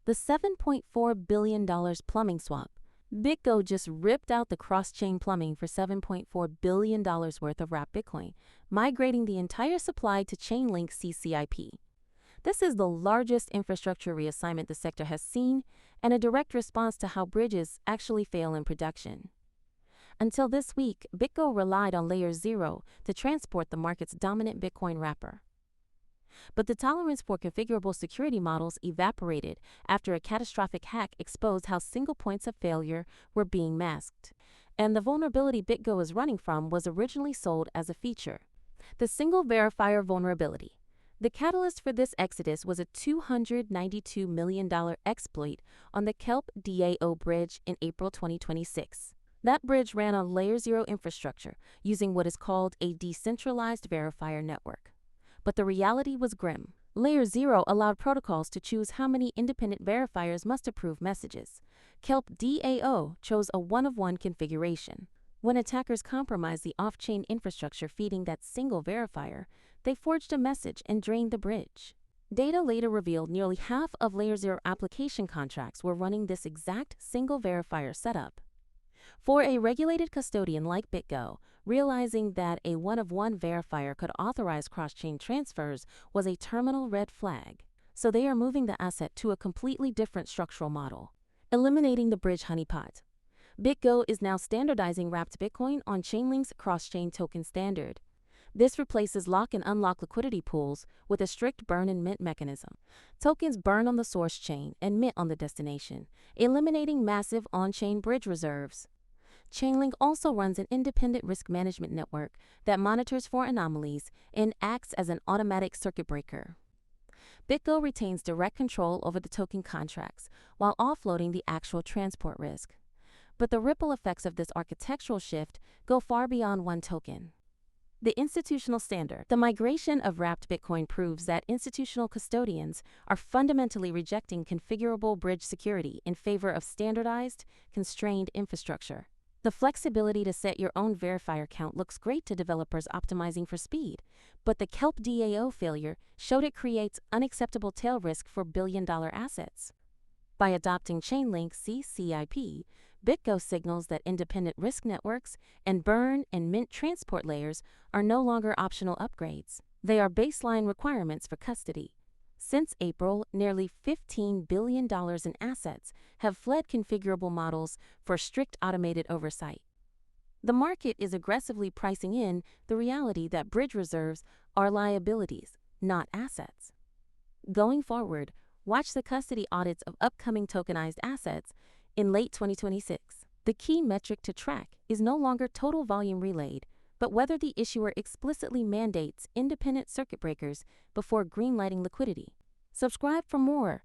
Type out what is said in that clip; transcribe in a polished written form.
The $7.4 billion plumbing swap. BitGo just ripped out the cross-chain plumbing for $7.4 billion worth of wrapped Bitcoin, migrating the entire supply to Chainlink CCIP. This is the largest infrastructure reassignment the sector has seen and a direct response to how bridges actually fail in production. Until this week, BitGo relied on Layer 0 to transport the market's dominant Bitcoin wrapper. But the tolerance for configurable security models evaporated after a catastrophic hack exposed how single points of failure were being masked. And the vulnerability BitGo is running from was originally sold as a feature. The single-verifier vulnerability. The catalyst for this exodus was a $292 million exploit on the Kelp DAO bridge in April 2026. That bridge ran on Layer 0 infrastructure using what is called a decentralized verifier network. But the reality was grim. Layer 0 allowed protocols to choose how many independent verifiers must approve messages. Kelp DAO chose a one-of-one configuration. When attackers compromised the off-chain infrastructure feeding that single verifier, they forged a message and drained the bridge. Data later revealed nearly half of Layer 0 application contracts were running this exact single verifier setup. For a regulated custodian like BitGo, realizing that a one-of-one verifier could authorize cross-chain transfers was a terminal red flag. So they are moving the asset to a completely different structural model. Eliminating the bridge honeypot. BitGo is now standardizing wrapped Bitcoin on Chainlink's cross-chain token standard. This replaces lock and unlock liquidity pools with a strict burn and mint mechanism. Tokens burn on the source chain and mint on the destination, eliminating massive on-chain bridge reserves. Chainlink also runs an independent risk management network that monitors for anomalies and acts as an automatic circuit breaker. BitGo retains direct control over the token contracts while offloading the actual transport risk. But the ripple effects of this architectural shift go far beyond one token. The institutional standard. The migration of wrapped Bitcoin proves that institutional custodians are fundamentally rejecting configurable bridge security in favor of standardized, constrained infrastructure. The flexibility to set your own verifier count looks great to developers optimizing for speed, but the Kelp DAO failure showed it creates unacceptable tail risk for billion-dollar assets. By adopting Chainlink CCIP, BitGo signals that independent risk networks and burn and mint transport layers are no longer optional upgrades. They are baseline requirements for custody. Since April, nearly $15 billion in assets have fled configurable models for strict automated oversight. The market is aggressively pricing in the reality that bridge reserves are liabilities, not assets. Going forward, watch the custody audits of upcoming tokenized assets in late 2026. The key metric to track is no longer total volume relayed, but whether the issuer explicitly mandates independent circuit breakers before greenlighting liquidity. Subscribe for more